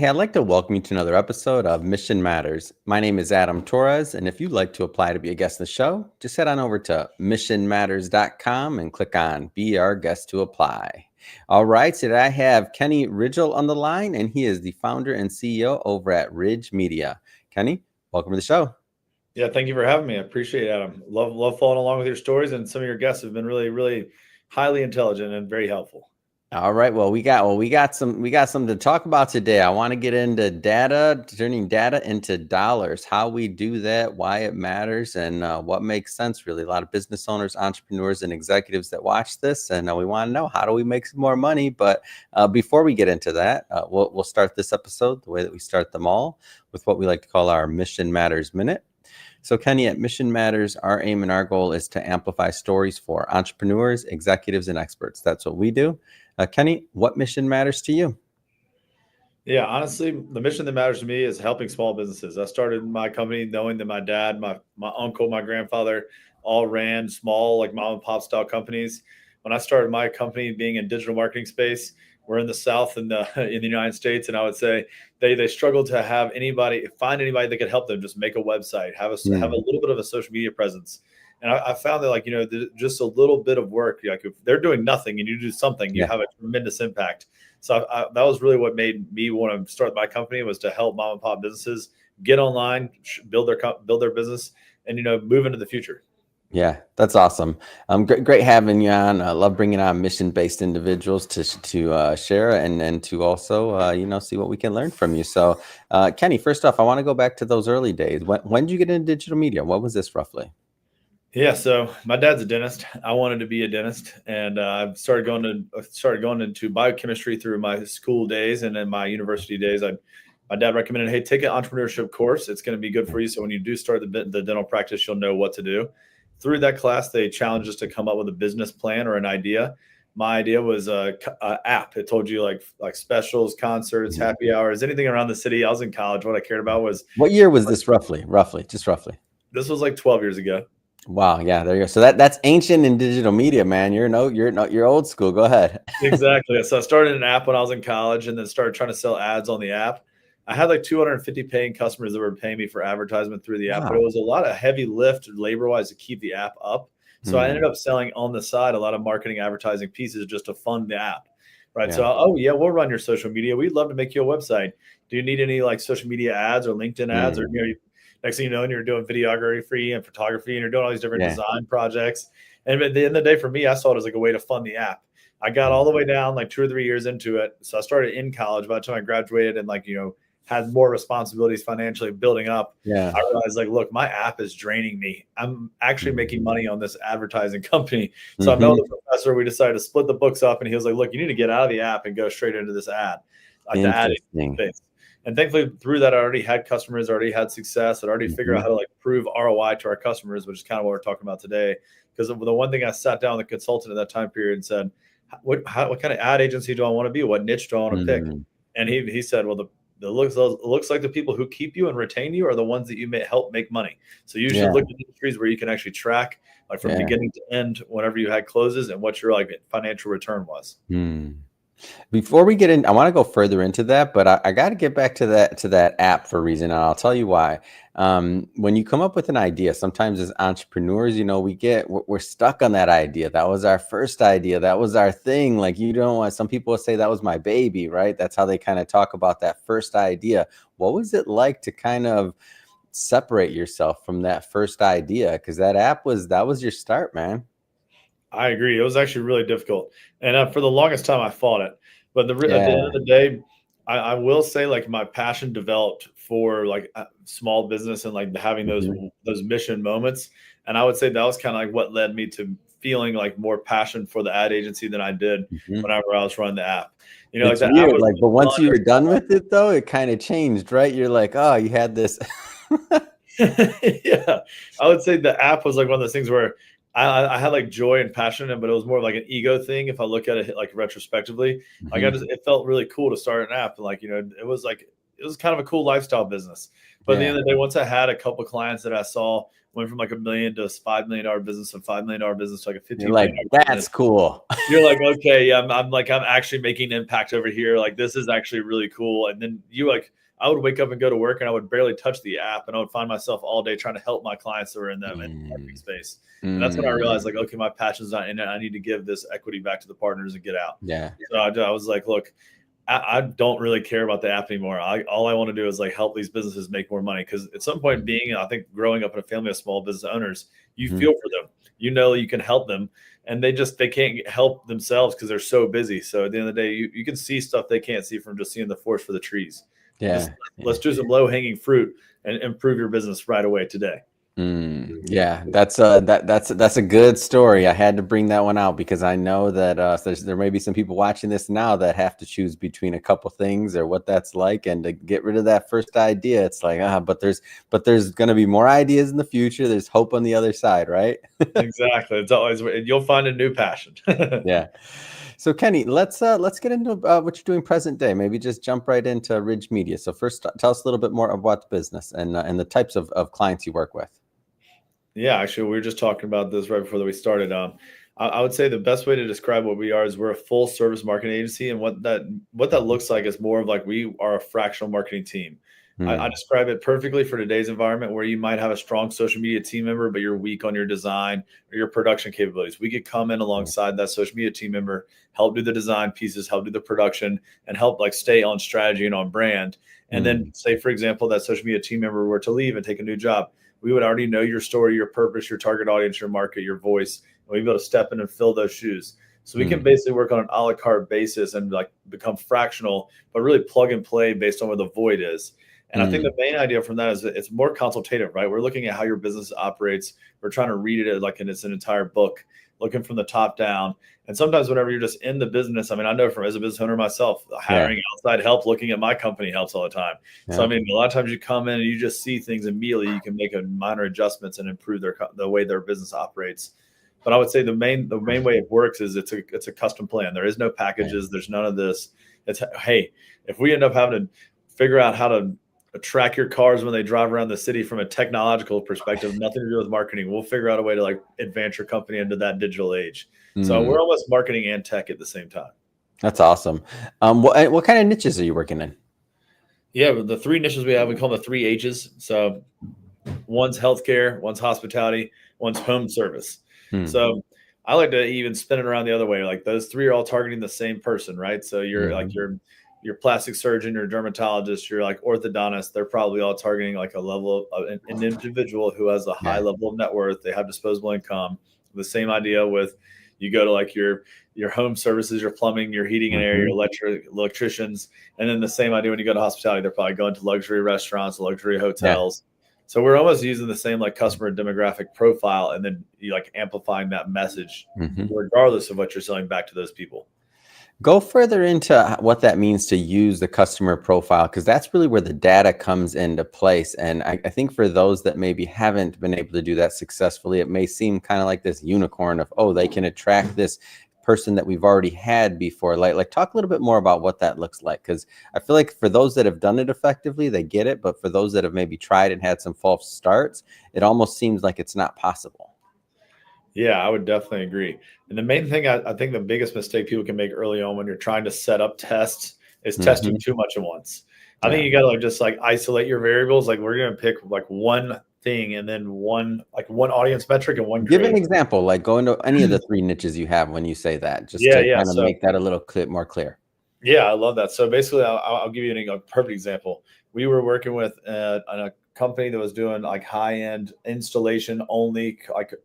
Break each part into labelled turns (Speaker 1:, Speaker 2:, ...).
Speaker 1: Hey, I'd like to welcome you to another episode of Mission Matters. My name is Adam Torres, and if you'd like to apply to be a guest in the show, just head on over to missionmatters.com and click on Be Our Guest to Apply. All right, today I have Kenny Ridgell on the line, and he is the founder and CEO over at Ridge Media. Kenny, welcome to the show.
Speaker 2: Yeah, thank you for having me. I appreciate it, Adam. Love following along with your stories, and some of your guests have been really highly intelligent and very helpful.
Speaker 1: All right. Well, we got some to talk about today. I want to get into data, turning data into dollars, how we do that, why it matters, and what makes sense. Really, a lot of business owners, entrepreneurs, and executives that watch this, and we want to know, how do we make some more money? But before we get into that, we'll start this episode the way that we start them all, with what we like to call our Mission Matters Minute. So Kenny, at Mission Matters, our aim and our goal is to amplify stories for entrepreneurs, executives, and experts. That's what we do. Kenny, what mission matters to you?
Speaker 2: Yeah, honestly, the mission that matters to me is helping small businesses. I started my company knowing that my dad, my uncle, my grandfather all ran small, like mom and pop style companies. When I started my company, being in digital marketing space, we're in the South in the United States, and I would say they struggled to find anybody that could help them just make a website, have a little bit of a social media presence. And I found that, just a little bit of work, like if they're doing nothing and you do something, you have a tremendous impact. So that was really what made me want to start my company, was to help mom and pop businesses get online, build their business, and move into the future.
Speaker 1: Yeah, that's awesome. Great having you on. I love bringing on mission-based individuals to share and to also see what we can learn from you. So, Kenny, first off, I want to go back to those early days. When did you get into digital media? What was this roughly?
Speaker 2: Yeah, so my dad's a dentist. I wanted to be a dentist, and I started going into biochemistry through my school days, and then my university days. My dad recommended, hey, take an entrepreneurship course. It's going to be good for you. So when you do start the dental practice, you'll know what to do. Through that class, they challenged us to come up with a business plan or an idea. My idea was a app. It told you like specials, concerts, happy hours, anything around the city. I was in college. What I cared about was,
Speaker 1: what year was this roughly? Just roughly.
Speaker 2: This was like 12 years ago.
Speaker 1: Wow. Yeah, there you go. So that's ancient in digital media, man. You're old school. Go ahead.
Speaker 2: Exactly. So I started an app when I was in college, and then started trying to sell ads on the app. I had like 250 paying customers that were paying me for advertisement through the app, but it was a lot of heavy lift labor wise to keep the app up. So I ended up selling on the side a lot of marketing advertising pieces just to fund the app. Right. Yeah. So, we'll run your social media. We'd love to make you a website. Do you need any like social media ads or LinkedIn ads, or next thing you know, and you're doing videography and photography, and you're doing all these different design projects. And at the end of the day, for me, I saw it as like a way to fund the app. I got all the way down like 2 or 3 years into it. So I started in college. By the time I graduated and had more responsibilities financially building up, I realized look, my app is draining me. I'm actually making money on this advertising company. So I know the professor, we decided to split the books up, and he was like, look, you need to get out of the app and go straight into this ad. The ad space. And thankfully, through that, I already had customers, already had success. I'd already figured out how to prove ROI to our customers, which is kind of what we're talking about today. Because the one thing I sat down with the consultant at that time period and said, what kind of ad agency do I want to be? What niche do I want to pick? And he said, well, it looks like the people who keep you and retain you are the ones that you may help make money. So you should look at industries where you can actually track from beginning to end, whenever you had closes, and what your financial return was.
Speaker 1: Before we get in, I want to go further into that, but I got to get back to that app for a reason, and I'll tell you why. When you come up with an idea, sometimes as entrepreneurs, we're stuck on that idea. That was our first idea. That was our thing. Like, some people will say that was my baby, right? That's how they kind of talk about that first idea. What was it like to kind of separate yourself from that first idea? Because that was your start, man.
Speaker 2: I agree. It was actually really difficult. And for the longest time, I fought it. But at the end of the day, I will say my passion developed for small business and having those mission moments. And I would say that was kind of what led me to feeling more passion for the ad agency than I did whenever I was running the app.
Speaker 1: It's weird, but once you were done with it, though, it kind of changed, right? You're like, oh, you had this.
Speaker 2: Yeah, I would say the app was one of those things where I had joy and passion in it, but it was more of an ego thing. If I look at it retrospectively, it felt really cool to start an app. And it was it was kind of a cool lifestyle business. But at the
Speaker 1: Yeah.
Speaker 2: end of the day, once I had a couple clients that I saw went from like $1 million to a $5 million business, and $5 million business to like a
Speaker 1: You're
Speaker 2: 15
Speaker 1: like,
Speaker 2: million
Speaker 1: that's
Speaker 2: business,
Speaker 1: cool.
Speaker 2: you're like, okay, yeah, I'm actually making an impact over here. Like, this is actually really cool. And then I would wake up and go to work and I would barely touch the app, and I would find myself all day trying to help my clients that were in that marketing space. And that's when I realized, like, okay, my passion's not in it. I need to give this equity back to the partners and get out.
Speaker 1: Yeah.
Speaker 2: So I was like, look, I don't really care about the app anymore. All I want to do is like help these businesses make more money. Because at some point, I think growing up in a family of small business owners, you feel for them. You know you can help them, and they can't help themselves because they're so busy. So at the end of the day, you can see stuff they can't see from just seeing the forest for the trees.
Speaker 1: Yeah.
Speaker 2: Let's do some low hanging fruit and improve your business right away today.
Speaker 1: Yeah, that's a good story. I had to bring that one out because I know that there may be some people watching this now that have to choose between a couple things or what that's like, and to get rid of that first idea, it's like, but there's going to be more ideas in the future. There's hope on the other side, right?
Speaker 2: Exactly. It's always, you'll find a new passion.
Speaker 1: Yeah. So Kenny, let's get into what you're doing present day. Maybe just jump right into Ridge Media. So first, tell us a little bit more about the business and the types of clients you work with.
Speaker 2: Yeah, actually, we were just talking about this right before we started. I would say the best way to describe what we are is we're a full service marketing agency, and what that looks like is more of like we are a fractional marketing team. I describe it perfectly for today's environment, where you might have a strong social media team member, but you're weak on your design or your production capabilities. We could come in alongside that social media team member, help do the design pieces, help do the production, and help like stay on strategy and on brand. And then say, for example, that social media team member were to leave and take a new job, we would already know your story, your purpose, your target audience, your market, your voice, and we'd be able to step in and fill those shoes. So we can basically work on an a la carte basis and like become fractional, but really plug and play based on where the void is. And I think the main idea from that is that it's more consultative, right? We're looking at how your business operates. We're trying to read it like it's an entire book, looking from the top down. And sometimes whenever you're just in the business, I mean, I know from as a business owner myself, hiring outside help, looking at my company helps all the time. Yeah. So, I mean, a lot of times you come in and you just see things immediately. You can make a minor adjustments and improve the way their business operates. But I would say the main way it works is it's a custom plan. There is no packages. There's none of this. It's, hey, if we end up having to figure out how to track your cars when they drive around the city from a technological perspective, nothing to do with marketing, we'll figure out a way to like advance your company into that digital age. So we're almost marketing and tech at the same time.
Speaker 1: That's awesome. What kind of niches are you working in?
Speaker 2: Yeah, the three niches we have, we call them the 3 H's. So one's healthcare, one's hospitality, one's home service. So I like to even spin it around the other way. Like those three are all targeting the same person, right? So you're like your plastic surgeon, your dermatologist, your like orthodontist, they're probably all targeting like a level of an individual who has a high level of net worth. They have disposable income. The same idea with, you go to like your home services, your plumbing, your heating and air, your electricians. And then the same idea when you go to hospitality, they're probably going to luxury restaurants, luxury hotels. So we're almost using the same like customer demographic profile, and then you like amplifying that message regardless of what you're selling back to those people.
Speaker 1: Go further into what that means to use the customer profile, because that's really where the data comes into place. And I think for those that maybe haven't been able to do that successfully, it may seem kind of like this unicorn of, oh, they can attract this person that we've already had before. Like talk a little bit more about what that looks like, because I feel like for those that have done it effectively, they get it. But for those that have maybe tried and had some false starts, it almost seems like it's not possible.
Speaker 2: Yeah, I would definitely agree. And the main thing, I think the biggest mistake people can make early on when you're trying to set up tests is testing too much at once. I think you got to like just like isolate your variables. Like we're going to pick like one thing, and then one audience metric and one.
Speaker 1: Give an example, like go into any of the 3 niches you have when you say that, just to kind of make that a little more clear.
Speaker 2: Yeah, I love that. So basically, I'll give you a perfect example. We were working with a company that was doing like high-end installation only,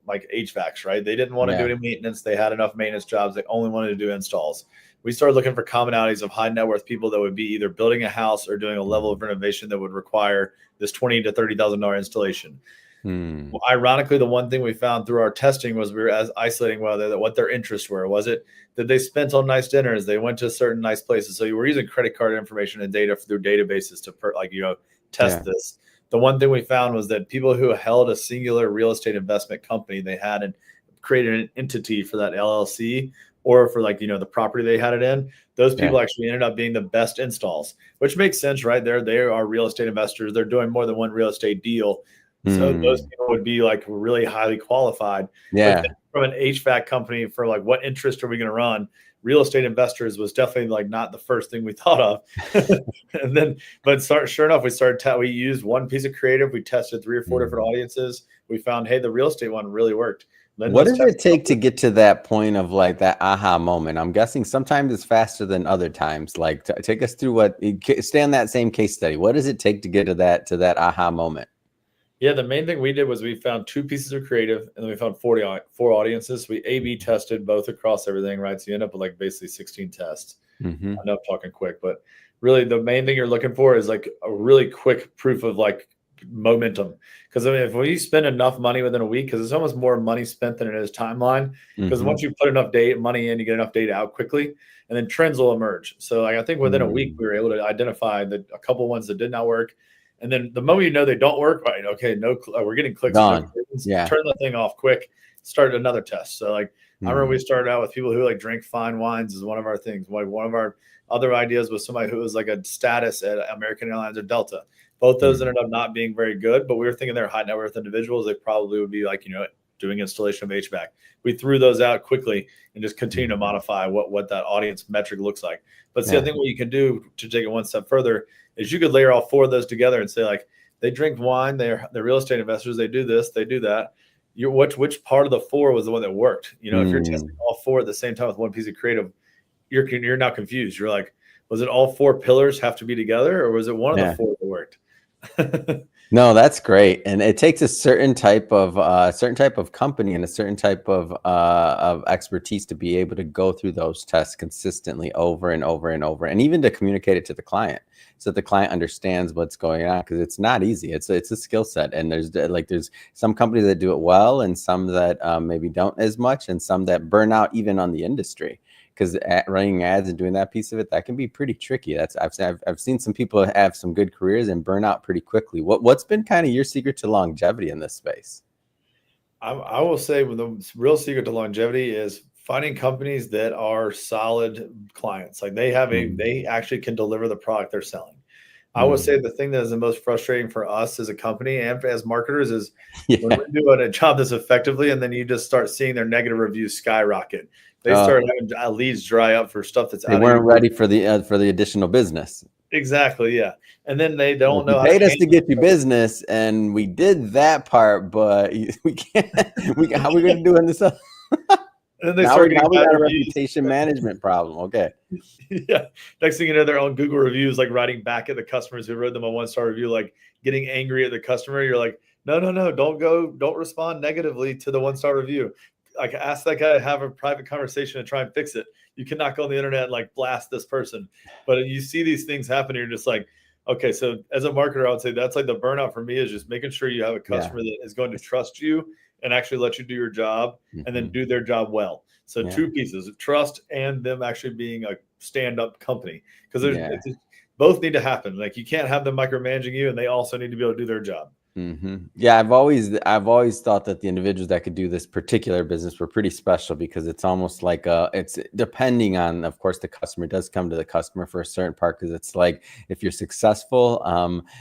Speaker 2: like HVACs, right? They didn't want to do any maintenance. They had enough maintenance jobs. They only wanted to do installs. We started looking for commonalities of high net worth people that would be either building a house or doing a level of renovation that would require this $20,000 to $30,000 installation. Well, ironically, the one thing we found through our testing was we were as isolating what their interests were. Was it that they spent on nice dinners? They went to certain nice places. So you were using credit card information and data through databases to test this. The one thing we found was that people who held a singular real estate investment company, they had and created an entity for that LLC, or for like, the property they had it in, those
Speaker 1: Yeah.
Speaker 2: people actually ended up being the best installs, which makes sense, right? They are real estate investors. They're doing more than one real estate deal. So those
Speaker 1: Mm.
Speaker 2: people would be like really highly qualified. But
Speaker 1: Yeah.
Speaker 2: from an HVAC company for like, what interest are we going to run? Real estate investors was definitely like not the first thing we thought of. And then, but sure enough, we used one piece of creative. We tested 3 or 4 different
Speaker 1: Mm.
Speaker 2: audiences. We found, hey, the real estate one really worked. Then
Speaker 1: What
Speaker 2: those
Speaker 1: does
Speaker 2: tests,
Speaker 1: it take to get to that point of like that aha moment? I'm guessing sometimes it's faster than other times. Like, take us through stay on that same case study. What does it take to get to that aha moment?
Speaker 2: yeah, the main thing we did was we found 2 pieces of creative, and then we found 4 audiences. We A/B tested both across everything, right? So you end up with like basically 16 tests. I
Speaker 1: Hmm.
Speaker 2: know I'm talking quick, but really the main thing you're looking for is like a really quick proof of like momentum. Because I mean, if we spend enough money within a week, because it's almost more money spent than it is timeline. Because
Speaker 1: Hmm.
Speaker 2: once you put enough money in, you get enough data out quickly, and then trends will emerge. So like I think within a week
Speaker 1: Mm.
Speaker 2: we were able to identify that a couple ones that did not work, and then the moment you know they don't work, right? Okay, we're getting clicks and no
Speaker 1: Gone.
Speaker 2: conversions.
Speaker 1: Yeah.
Speaker 2: Turn the thing off quick. Start another test. So like I remember we
Speaker 1: Mm.
Speaker 2: started out with people who like drink fine wines is one of our things. Like one of our other ideas was somebody who was like a status at American Airlines or Delta. Both those
Speaker 1: Mm.
Speaker 2: ended up not being very good, but we were thinking they're high net worth individuals. They probably would be like, doing installation of HVAC. We threw those out quickly and just continue to
Speaker 1: Mm.
Speaker 2: modify what that audience metric looks like. But see, I
Speaker 1: Yeah.
Speaker 2: think what you can do to take it one step further is you could layer all 4 of those together and say like, they drink wine, they're real estate investors, they do this, they do that. Which part of the 4 was the one that worked? If you're testing
Speaker 1: Mm.
Speaker 2: all 4 at the same time with one piece of creative, you're now confused. You're like, was it all 4 pillars have to be together, or was it one of the
Speaker 1: Yeah.
Speaker 2: 4 that worked?
Speaker 1: No, that's great, and it takes a certain type of company and a certain type of expertise to be able to go through those tests consistently over and over and over, and even to communicate it to the client so that the client understands what's going on, because it's not easy. It's a skill set, and there's some companies that do it well, and some that maybe don't as much, and some that burn out even on the industry. Because running ads and doing that piece of it, that can be pretty tricky. I've seen some people have some good careers and burn out pretty quickly. What's been kind of your secret to longevity in this space?
Speaker 2: I will say the real secret to longevity is finding companies that are solid clients. Like
Speaker 1: Mm.
Speaker 2: they actually can deliver the product they're selling. I would
Speaker 1: Mm.
Speaker 2: say the thing that is the most frustrating for us as a company and as marketers is when
Speaker 1: Yeah.
Speaker 2: we're doing a job this effectively, and then you just start seeing their negative reviews skyrocket. They start having leads dry up for stuff that's
Speaker 1: They
Speaker 2: out of your
Speaker 1: weren't ready for the additional business.
Speaker 2: exactly, yeah. And then they
Speaker 1: Like,
Speaker 2: don't
Speaker 1: you
Speaker 2: know how to
Speaker 1: paid us to
Speaker 2: handle
Speaker 1: get you business, and we did that part, but we can't. How are we going to do in this?
Speaker 2: and then they
Speaker 1: Now
Speaker 2: start getting
Speaker 1: we
Speaker 2: bad
Speaker 1: got a
Speaker 2: reviews.
Speaker 1: reputation management problem. Okay.
Speaker 2: Yeah. Next thing you know, they're on Google reviews, like writing back at the customers who wrote them a 1-star review, like getting angry at the customer. You're like, no, no, no, don't respond negatively to the 1-star review. Like ask that guy to have a private conversation and try and fix it. You cannot go on the internet and like blast this person. But you see these things happen, and you're just like, okay, so as a marketer, I would say that's like the burnout for me is just making sure you have a
Speaker 1: Yeah.
Speaker 2: customer that is going to trust you and actually let you do your job and then
Speaker 1: Hmm.
Speaker 2: do their job well. So
Speaker 1: Yeah.
Speaker 2: 2 pieces of trust and them actually being a stand-up company, because
Speaker 1: Yeah.
Speaker 2: both need to happen. Like you can't have them micromanaging you, and they also need to be able to do their job.
Speaker 1: Yeah, I've always thought that the individuals that could do this particular business were pretty special, because it's almost like it's depending on, of course, the customer. It does come to the customer for a certain part, because it's like if you're successful,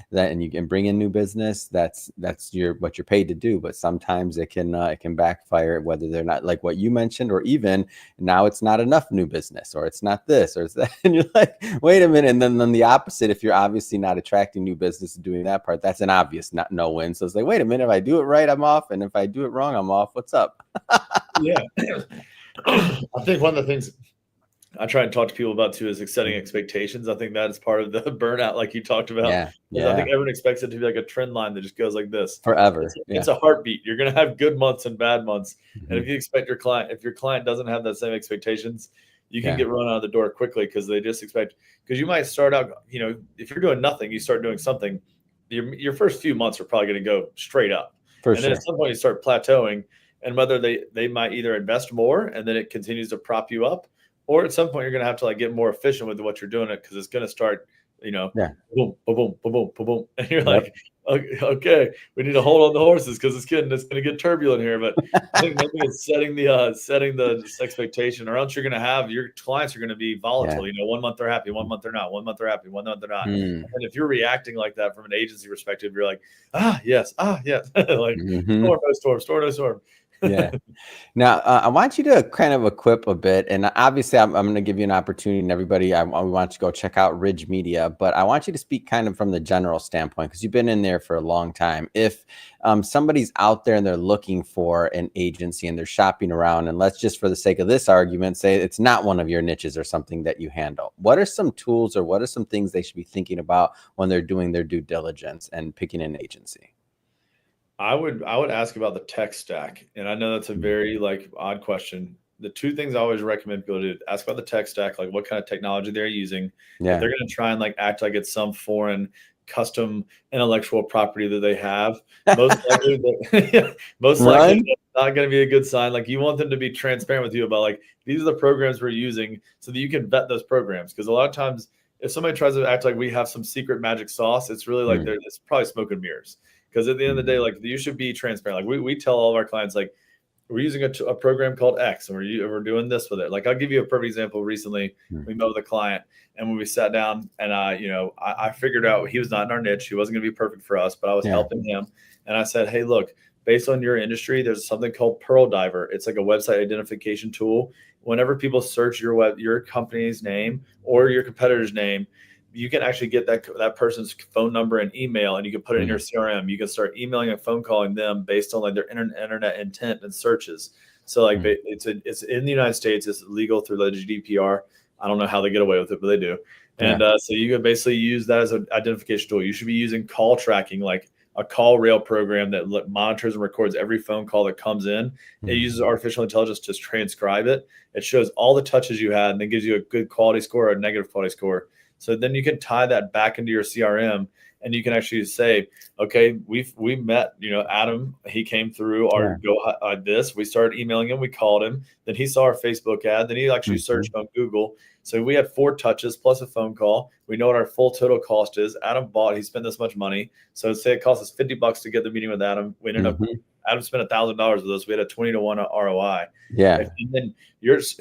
Speaker 1: that and you can bring in new business, that's what you're paid to do. But sometimes it can backfire, whether they're not like what you mentioned, or even now it's not enough new business, or it's not this or it's that, and you're like, wait a minute. And then the opposite, if you're obviously not attracting new business and doing that part, that's an obvious not no win. So it's like, wait a minute, if I do it right, I'm off, and if I do it wrong, I'm off. What's up?
Speaker 2: Yeah. I think one of the things I try and talk to people about too is like setting expectations. I think that is part of the burnout, like you talked about,
Speaker 1: Yeah,
Speaker 2: is I think
Speaker 1: yeah,
Speaker 2: everyone expects it to be like a trend line that just goes like this. It's,
Speaker 1: forever.
Speaker 2: it's
Speaker 1: Yeah.
Speaker 2: a heartbeat. You're going to have good months and bad months. And
Speaker 1: Hmm.
Speaker 2: if you expect if your client doesn't have that same expectations, you can
Speaker 1: Yeah.
Speaker 2: get run out of the door quickly, because they just expect, because you might start out, if you're doing nothing, you start doing something, your first few months are probably going to go straight up.
Speaker 1: For
Speaker 2: And then at
Speaker 1: sure.
Speaker 2: some point you start plateauing, and whether they might either invest more and then it continues to prop you up, or at some point you're going to have to like get more efficient with what you're doing it, because it's going to start
Speaker 1: Yeah.
Speaker 2: boom, boom, boom, boom, boom, boom, boom. And you're
Speaker 1: Yep.
Speaker 2: like, okay, we need to hold on the horses because it's going to get turbulent here. But I think main thing is setting the expectation, or else you're going to have your clients are going to be
Speaker 1: Yeah.
Speaker 2: volatile. 1 month they're happy, 1 month they're not, 1 month they're happy, 1 month they're not.
Speaker 1: Mm.
Speaker 2: And if you're reacting like that from an agency perspective, you're like, yes, like
Speaker 1: Hmm.
Speaker 2: storm, no storm, storm, no storm.
Speaker 1: Yeah. Now, I want you to kind of equip a bit, and obviously, I'm going to give you an opportunity, and everybody, I want you to go check out Ridge Media, but I want you to speak kind of from the general standpoint because you've been in there for a long time. If somebody's out there and they're looking for an agency and they're shopping around, and let's just, for the sake of this argument, say it's not one of your niches or something that you handle, what are some tools or what are some things they should be thinking about when they're doing their due diligence and picking an agency?
Speaker 2: I would ask about the tech stack, and I know that's a very like odd question. The two things I always recommend people to do: ask about the tech stack, like what kind of technology they're using. If
Speaker 1: Yeah.
Speaker 2: they're going to try and like act like it's some foreign custom intellectual property that they have, most likely, most likely
Speaker 1: Run.
Speaker 2: that's not going to be a good sign. Like you want them to be transparent with you about like these are the programs we're using, so that you can vet those programs. Because a lot of times, if somebody tries to act like we have some secret magic sauce, it's really like it's probably smoke and mirrors. Because at the end of the day, like you should be transparent. Like we tell all of our clients, like we're using a program called X, and we're doing this with it. Like I'll give you a perfect example. Recently, we met with a client, and when we sat down, and I figured out he was not in our niche. He wasn't going to be perfect for us, but I was
Speaker 1: Yeah.
Speaker 2: helping him, and I said, hey, look, based on your industry, there's something called Pearl Diver. It's like a website identification tool. Whenever people search your company's name or your competitor's name, you can actually get that person's phone number and email, and you can put it in your CRM. You can start emailing and phone calling them based on like their internet intent and searches. So like it's in the United States, it's legal through the GDPR. I don't know how they get away with it, but they do. And so you can basically use that as an identification tool. You should be using call tracking, like a call rail program that monitors and records every phone call that comes in. It uses artificial intelligence to transcribe it. It shows all the touches you had and then gives you a good quality score or a negative quality score. So then you can tie that back into your CRM, and you can actually say, okay, we met, Adam, he came through our this. We started emailing him, we called him, then he saw our Facebook ad, then he actually searched on Google. So we had 4 touches plus a phone call. We know what our full total cost is. Adam he spent this much money. So say it cost us $50 to get the meeting with Adam. We ended up Adam spent $1,000 with us. We had a 20-to-1 ROI.
Speaker 1: Yeah.
Speaker 2: And then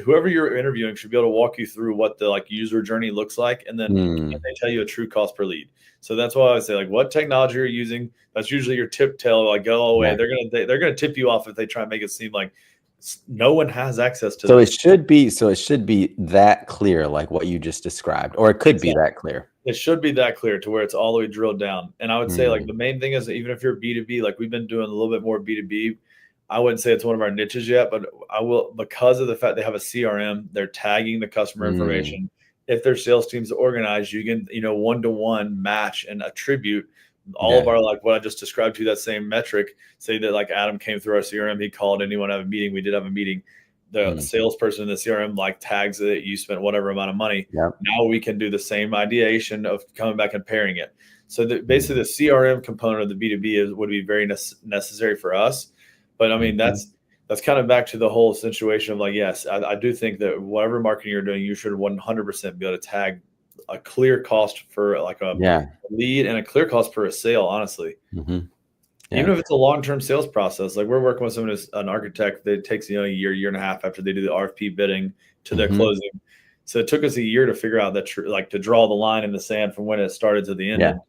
Speaker 2: whoever you're interviewing should be able to walk you through what the like user journey looks like, and then can they tell you a true cost per lead. So that's why I would say like what technology you're using. That's usually your tip tail. Like go away. They're gonna tip you off if they try and make it seem like no one has access to.
Speaker 1: So
Speaker 2: this.
Speaker 1: it should be that clear, like what you just described, or it could be that clear.
Speaker 2: It should be that clear to where it's all the way drilled down. And I would say like the main thing is that even if you're B2B, like we've been doing a little bit more B2B, I wouldn't say it's one of our niches yet, but I will, because of the fact they have a CRM, they're tagging the customer information. If their sales team's organized, you can, one-to-one match and attribute all of our, like what I just described to you, that same metric. Say that like Adam came through our CRM, he called anyone have a meeting. We did have a meeting. The salesperson in the CRM like tags it, you spent whatever amount of money. Now we can do the same ideation of coming back and pairing it. So basically the CRM component of the B2B would be very necessary for us. But I mean, that's kind of back to the whole situation of like, yes, I do think that whatever marketing you're doing, you should 100% be able to tag a clear cost for like a lead and a clear cost for a sale, honestly. Even if it's a long-term sales process, like we're working with someone who's an architect that takes, a year and a half after they do the RFP bidding to their closing. So it took us a year to figure out that, like to draw the line in the sand from when it started to the end.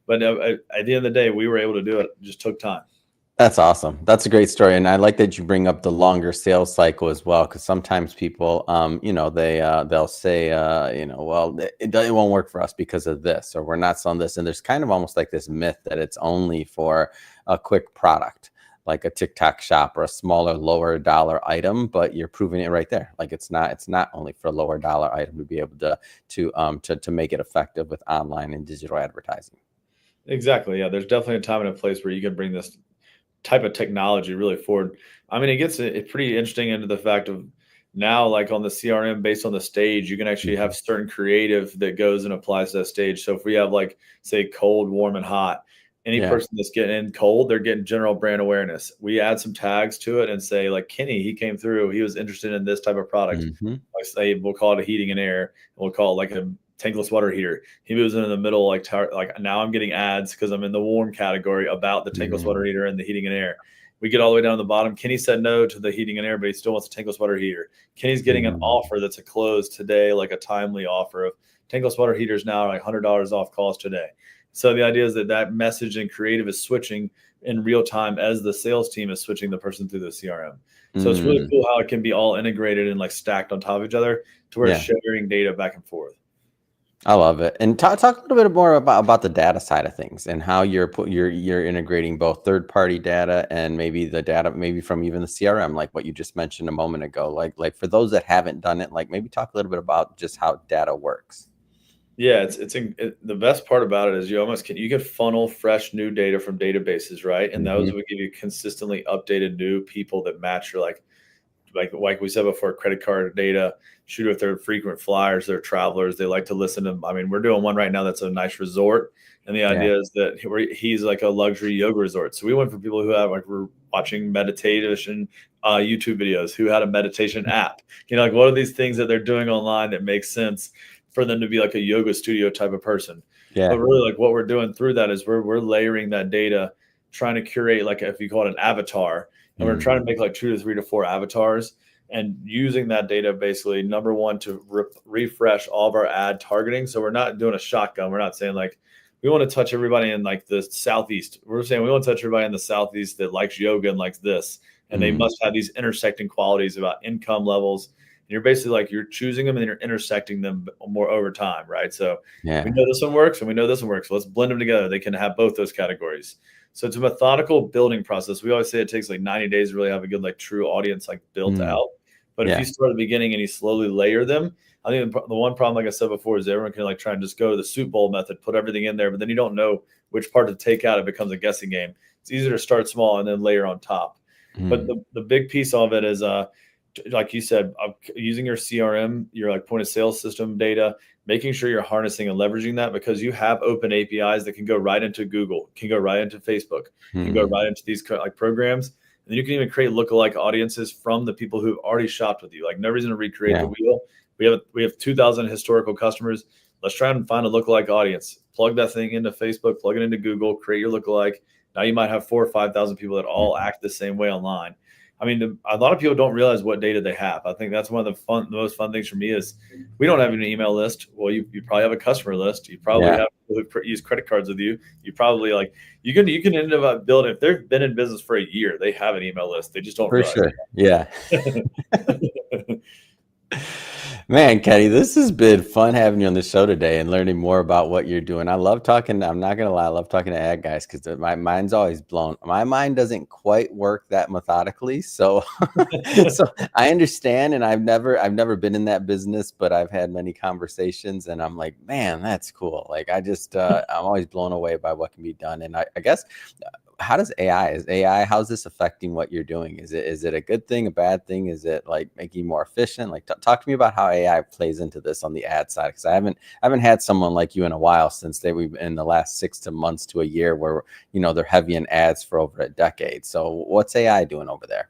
Speaker 2: But at the end of the day, we were able to do it. It just took time.
Speaker 1: That's awesome. That's a great story. And I like that you bring up the longer sales cycle as well, because sometimes people, they'll say, well, it won't work for us because of this, or we're not selling this. And there's kind of almost like this myth that it's only for a quick product, like a TikTok shop or a smaller, lower dollar item, but you're proving it right there. Like it's not only for a lower dollar item to be able to make it effective with online and digital advertising.
Speaker 2: Exactly. Yeah. There's definitely a time and a place where you can bring this type of technology really forward. I mean, it gets it pretty interesting into the fact of now, like on the CRM based on the stage, you can actually have certain creative that goes and applies to that stage. So if we have like, say, cold, warm, and hot, any person that's getting in cold, they're getting general brand awareness. We add some tags to it and say like Kenny, he came through, he was interested in this type of product. Like say, we'll call it a heating and air. We'll call it like a tankless water heater. He moves into the middle, like now I'm getting ads because I'm in the warm category about the tankless water heater and the heating and air. We get all the way down to the bottom. Kenny said no to the heating and air, but he still wants a tankless water heater. Kenny's getting an offer that's a close today, like a timely offer of tankless water heaters now like $100 off cost today. So the idea is that message and creative is switching in real time as the sales team is switching the person through the CRM. So it's really cool how it can be all integrated and like stacked on top of each other to where it's sharing data back and forth.
Speaker 1: I love it. And talk a little bit more about the data side of things and how you're integrating both third-party data and maybe the data maybe from even the CRM, like what you just mentioned a moment ago. Like for those that haven't done it, like maybe talk a little bit about just how data works.
Speaker 2: Yeah, the best part about it is you can funnel fresh new data from databases, right? And those would give you consistently updated new people that match your like we said before, credit card data, shoot with their frequent flyers, their travelers. They like to listen to, I mean, we're doing one right now that's a nice resort. And the idea is that he's like a luxury yoga resort. So we went for people who have like, we're watching meditation YouTube videos, who had a meditation app. Like what are these things that they're doing online that makes sense for them to be like a yoga studio type of person?
Speaker 1: Yeah.
Speaker 2: But really like what we're doing through that is we're layering that data, trying to curate, like if you call it an avatar, and we're trying to make like 2 to 3 to 4 avatars and using that data basically, number one, to refresh all of our ad targeting. So we're not doing a shotgun. We're not saying like, we want to touch everybody in like the Southeast. We're saying we want to touch everybody in the Southeast that likes yoga and likes this. And they must have these intersecting qualities about income levels. And you're basically like, you're choosing them and you're intersecting them more over time, right? So we know this one works and we know this one works. So let's blend them together. They can have both those categories. So it's a methodical building process. We always say it takes like 90 days to really have a good, like true audience, like built out. But if you start at the beginning and you slowly layer them, I think the one problem, like I said before, is everyone can like try and just go to the soup bowl method, put everything in there, but then you don't know which part to take out. It becomes a guessing game. It's easier to start small and then layer on top. But the big piece of it is, like you said, using your CRM, your like point of sale system data, making sure you're harnessing and leveraging that, because you have open APIs that can go right into Google, can go right into Facebook, can go right into these like programs. And you can even create lookalike audiences from the people who've already shopped with you. Like no reason to recreate the wheel. We have 2,000 historical customers. Let's try and find a lookalike audience. Plug that thing into Facebook, plug it into Google, create your lookalike. Now you might have 4,000 or 5,000 people that all act the same way online. I mean, a lot of people don't realize what data they have. I think that's one of the most fun things for me is we don't have an email list. Well, you probably have a customer list. You probably have people who use credit cards with you. You probably like you can end up building, if they've been in business for a year, they have an email list. They just don't realize
Speaker 1: sure. Yeah. Man, Kenny, this has been fun having you on the show today and learning more about what you're doing. I love talking. I'm not going to lie. I love talking to ad guys because my mind's always blown. My mind doesn't quite work that methodically. So, so I understand. And I've never been in that business, but I've had many conversations and I'm like, man, that's cool. Like I'm always blown away by what can be done. And I guess, how does how's this affecting what you're doing? Is it a good thing, a bad thing? Is it like making you more efficient? Like talk to me about how AI plays into this on the ad side. Cause I haven't had someone like you in a while since we've in the last 6 months to a year where, they're heavy in ads for over a decade. So what's AI doing over there?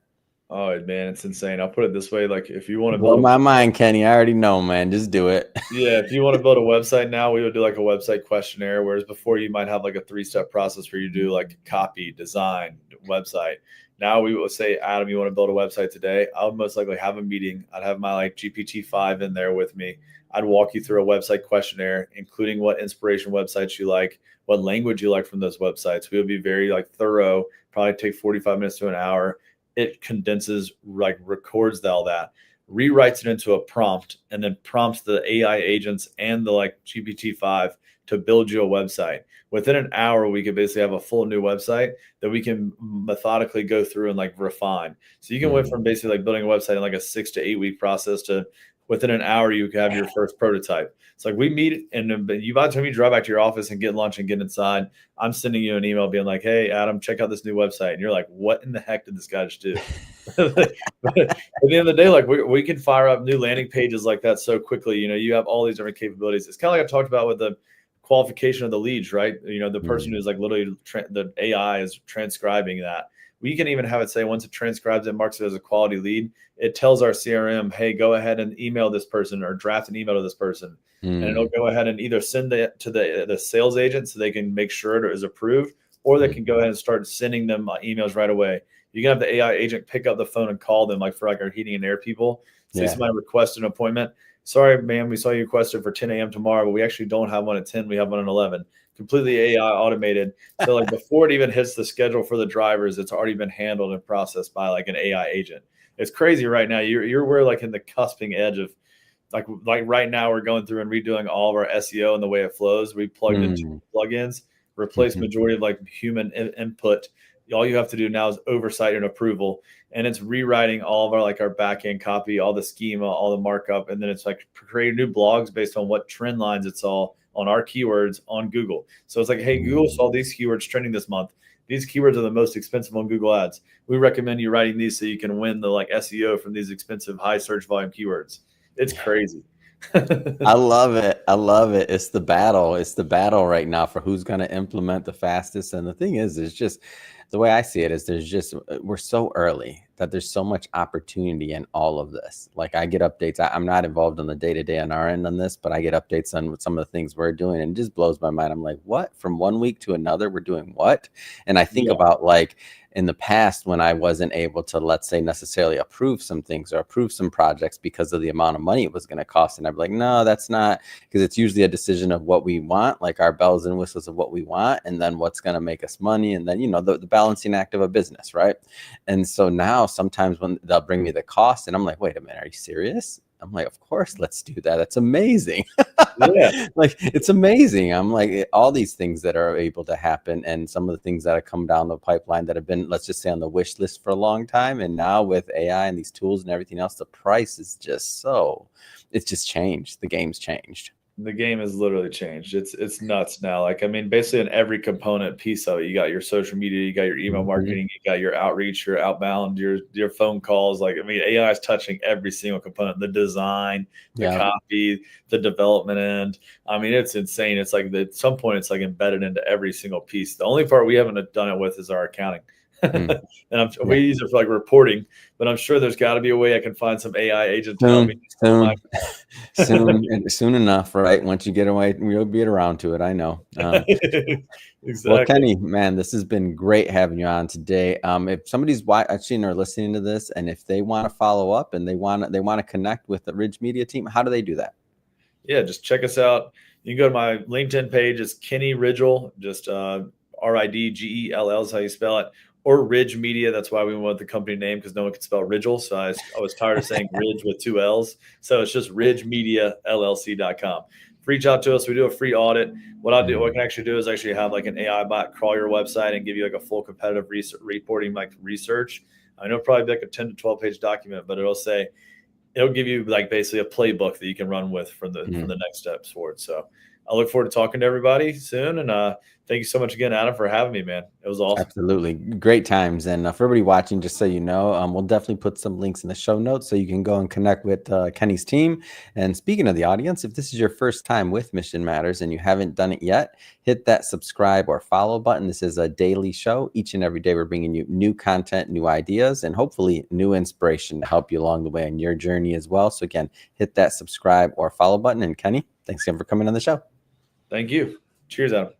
Speaker 2: Oh man, it's insane. I'll put it this way. Like if you want to
Speaker 1: Blow
Speaker 2: build
Speaker 1: my mind, Kenny, I already know, man, just do it.
Speaker 2: Yeah, if you want to build a website now, we would do like a website questionnaire, whereas before you might have like a 3-step process where you do like copy, design, website. Now we will say, Adam, you want to build a website today? I would most likely have a meeting. I'd have my like GPT-5 in there with me. I'd walk you through a website questionnaire, including what inspiration websites you like, what language you like from those websites. We would be very like thorough, probably take 45 minutes to an hour. It condenses, like records all that, rewrites it into a prompt, and then prompts the AI agents and the like GPT-5 to build you a website. Within an hour, we could basically have a full new website that we can methodically go through and like refine. So you can went from basically like building a website in like a 6 to 8 week process to within an hour, you can have your first prototype. It's like we meet, and by the time you drive back to your office and get lunch and get inside, I'm sending you an email being like, hey, Adam, check out this new website. And you're like, what in the heck did this guy just do? But at the end of the day, like we can fire up new landing pages like that so quickly. You have all these different capabilities. It's kind of like I talked about with the qualification of the leads, right? The person who's like literally the AI is transcribing that. We can even have it say, once it transcribes it, marks it as a quality lead, it tells our CRM, hey, go ahead and email this person or draft an email to this person. And it'll go ahead and either send it to the sales agent so they can make sure it is approved, or they can go ahead and start sending them emails right away. You can have the AI agent pick up the phone and call them, like for like our heating and air people. Say somebody requested an appointment. Sorry, ma'am, we saw you requested for 10 a.m. tomorrow, but we actually don't have one at 10. We have one at 11. Completely AI automated. So like before it even hits the schedule for the drivers, it's already been handled and processed by like an AI agent. It's crazy right now. We're like in the cusping edge of like right now we're going through and redoing all of our SEO and the way it flows. We plugged in 2 plugins, replaced majority of like human input. All you have to do now is oversight and approval, and it's rewriting all of our back end copy, all the schema, all the markup, and then it's like creating new blogs based on what trend lines it saw on our keywords on Google. So it's like, hey, Google saw these keywords trending this month. These keywords are the most expensive on Google Ads. We recommend you writing these so you can win the like SEO from these expensive high search volume keywords. It's crazy.
Speaker 1: I love it. I love it. It's the battle. It's the battle right now for who's going to implement the fastest. And the thing is, it's just the way I see it is we're so early that there's so much opportunity in all of this. Like I get updates. I'm not involved on the day-to-day on our end on this, but I get updates on some of the things we're doing, and it just blows my mind. I'm like, what? From one week to another, we're doing what? And I think about like in the past when I wasn't able to, let's say, necessarily approve some things or approve some projects because of the amount of money it was going to cost. And I'd be like, no, that's not, because it's usually a decision of what we want, like our bells and whistles of what we want, and then what's going to make us money. And then, the balancing act of a business, right? And so now sometimes when they'll bring me the cost and I'm like, wait a minute, are you serious? I'm like, of course, let's do that. That's amazing.
Speaker 2: Yeah.
Speaker 1: Like, it's amazing. I'm like, all these things that are able to happen, and some of the things that have come down the pipeline that have been, let's just say, on the wish list for a long time. And now with AI and these tools and everything else, the price is just it's just changed. The game's changed.
Speaker 2: The game has literally changed. It's nuts now. Like, I mean, basically in every component piece of it, you got your social media, you got your email marketing, you got your outreach, your outbound, your phone calls. Like, I mean, AI is touching every single component, the design, the copy, the development end. I mean, it's insane. It's like at some point it's like embedded into every single piece. The only part we haven't done it with is our accounting. And we use it for like reporting, but I'm sure there's got to be a way I can find some AI agent to help me.
Speaker 1: Soon enough, right? Once you get away, we'll get around to it. I know.
Speaker 2: Exactly.
Speaker 1: Well, Kenny, man, this has been great having you on today. If somebody's watching or listening to this, and if they want to follow up and they want to connect with the Ridge Media team, how do they do that?
Speaker 2: Yeah, just check us out. You can go to my LinkedIn page. It's Kenny Ridgell, just Ridgell is how you spell it. Or Ridge Media. That's why we went with the company name, because no one could spell Ridgell. So I was tired of saying Ridge with 2 L's. So it's just ridgemediallc.com. Reach out to us. We do a free audit. What I can actually do is actually have like an AI bot crawl your website and give you like a full competitive reporting, like research. I know probably like a 10 to 12 page document, but it'll give you like basically a playbook that you can run with for the next steps forward. So I look forward to talking to everybody soon. And thank you so much again, Adam, for having me, man. It was awesome.
Speaker 1: Absolutely. Great times. And for everybody watching, just so you know, we'll definitely put some links in the show notes so you can go and connect with Kenny's team. And speaking of the audience, if this is your first time with Mission Matters and you haven't done it yet, hit that subscribe or follow button. This is a daily show. Each and every day, we're bringing you new content, new ideas, and hopefully new inspiration to help you along the way on your journey as well. So again, hit that subscribe or follow button. And Kenny, thanks again for coming on the show.
Speaker 2: Thank you. Cheers, Adam.